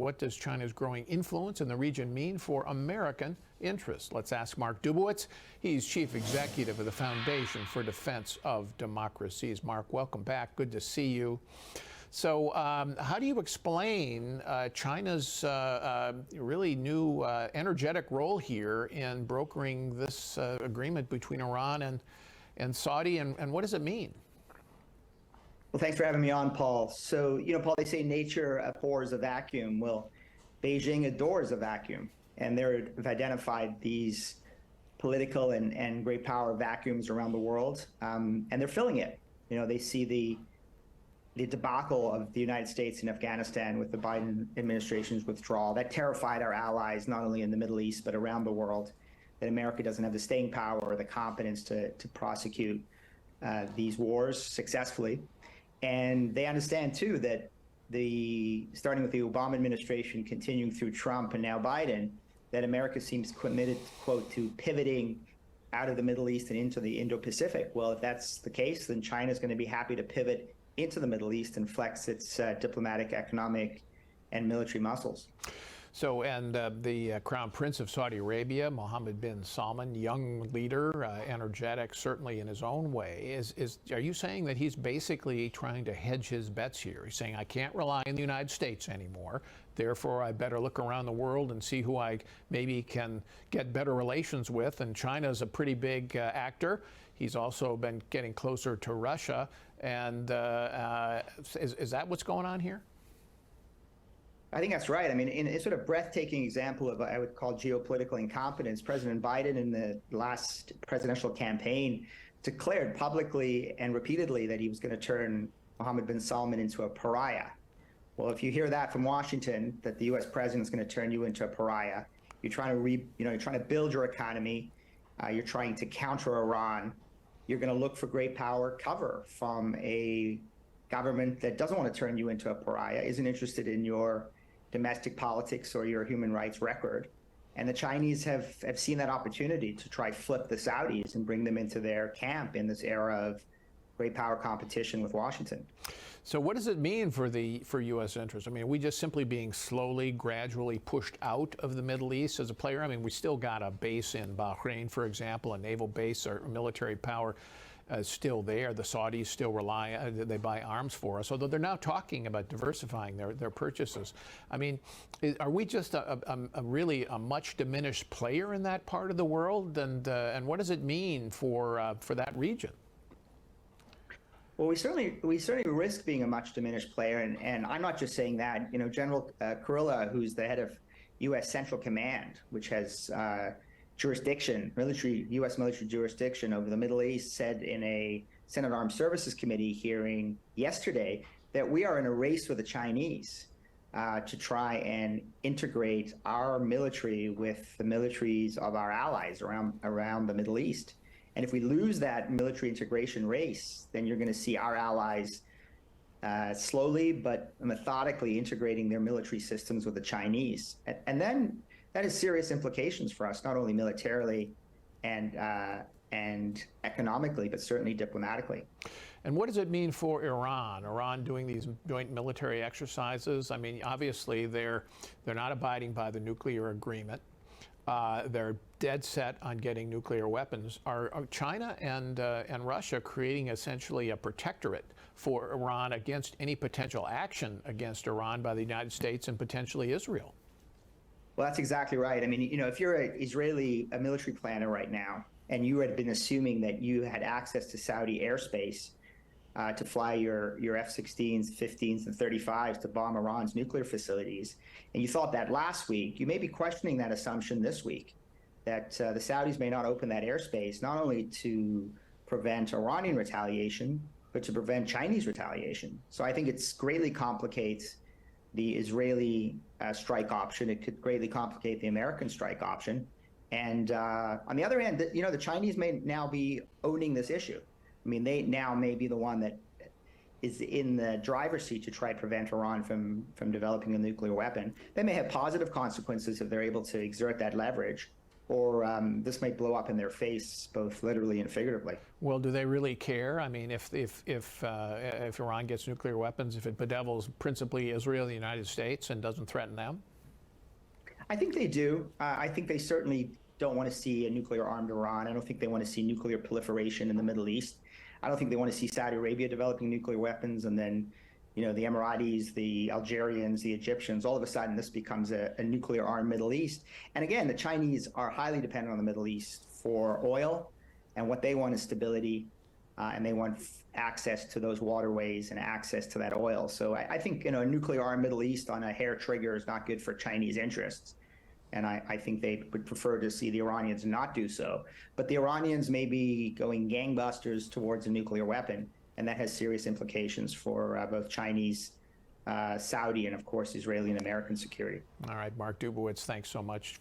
What does China's growing influence in the region mean for American interests? Let's ask Mark Dubowitz. He's chief executive of the Foundation for Defense of Democracies. Mark, welcome back. Good to see you. So how do you explain China's really new energetic role here in brokering this agreement between Iran and Saudi, and what does it mean? Well, thanks for having me on, Paul. So, Paul, they say nature abhors a vacuum. Well, Beijing adores a vacuum, and they've identified these political and great power vacuums around the world, and they're filling it. They see the debacle of the United States in Afghanistan with the Biden administration's withdrawal. That terrified our allies, not only in the Middle East, but around the world, that America doesn't have the staying power or the competence to prosecute these wars successfully. And they understand, too, that starting with the Obama administration, continuing through Trump and now Biden, that America seems committed, quote, to pivoting out of the Middle East and into the Indo-Pacific. Well, if that's the case, then China's going to be happy to pivot into the Middle East and flex its diplomatic, economic, and military muscles. So, and the Crown Prince of Saudi Arabia, Mohammed bin Salman, young leader, energetic, certainly in his own way, are you saying that he's basically trying to hedge his bets here? He's saying, I can't rely on the United States anymore, therefore I better look around the world and see who I maybe can get better relations with, and China's a pretty big actor. He's also been getting closer to Russia, and is that what's going on here? I think that's right. I mean, in a sort of breathtaking example of, I would call, geopolitical incompetence, President Biden in the last presidential campaign declared publicly and repeatedly that he was going to turn Mohammed bin Salman into a pariah. Well, if you hear that from Washington, that the U.S. president is going to turn you into a pariah, you're trying to you're trying to build your economy, you're trying to counter Iran, you're going to look for great power cover from a government that doesn't want to turn you into a pariah, isn't interested in your domestic politics or your human rights record. And the Chinese have seen that opportunity to try flip the Saudis and bring them into their camp in this era of great power competition with Washington. So what does it mean for U.S. interests? I mean, are we just simply being slowly, gradually pushed out of the Middle East as a player? I mean, we still got a base in Bahrain, for example, a naval base or military power still there. The Saudis still rely, they buy arms for us, although they're now talking about diversifying their purchases. I mean, are we just really a much diminished player in that part of the world? And what does it mean for that region? Well, we certainly risk being a much diminished player, and I'm not just saying that. General Kurilla, who's the head of U.S. Central Command, which has jurisdiction, U.S. military jurisdiction over the Middle East, said in a Senate Armed Services Committee hearing yesterday that we are in a race with the Chinese to try and integrate our military with the militaries of our allies around the Middle East. And if we lose that military integration race, then you're going to see our allies slowly but methodically integrating their military systems with the Chinese. And then that has serious implications for us, not only militarily and economically, but certainly diplomatically. And what does it mean for Iran? Iran doing these joint military exercises? I mean, obviously they're not abiding by the nuclear agreement. They're dead set on getting nuclear weapons. Are China and Russia creating essentially a protectorate for Iran against any potential action against Iran by the United States and potentially Israel? Well, that's exactly right. I mean, if you're a military planner right now, and you had been assuming that you had access to Saudi airspace to fly your F-16s, 15s, and 35s to bomb Iran's nuclear facilities, and you thought that last week, you may be questioning that assumption this week, that the Saudis may not open that airspace, not only to prevent Iranian retaliation, but to prevent Chinese retaliation. So I think it greatly complicates the Israeli strike option. It could greatly complicate the American strike option. And on the other hand, the Chinese may now be owning this issue. I mean, they now may be the one that is in the driver's seat to try to prevent Iran from developing a nuclear weapon. They may have positive consequences if they're able to exert that leverage, or this might blow up in their face, both literally and figuratively. Well, do they really care? I mean, if Iran gets nuclear weapons, if it bedevils principally Israel and the United States and doesn't threaten them? I think they do. I think they certainly don't want to see a nuclear-armed Iran. I don't think they want to see nuclear proliferation in the Middle East. I don't think they want to see Saudi Arabia developing nuclear weapons, and then, you know, the Emiratis, the Algerians, the Egyptians, all of a sudden this becomes a nuclear-armed Middle East. And again, the Chinese are highly dependent on the Middle East for oil, and what they want is stability, and they want access to those waterways and access to that oil. So I think, you know, a nuclear-armed Middle East on a hair trigger is not good for Chinese interests. And I think they would prefer to see the Iranians not do so. But the Iranians may be going gangbusters towards a nuclear weapon, and that has serious implications for both Chinese, Saudi, and of course, Israeli and American security. All right, Mark Dubowitz, thanks so much.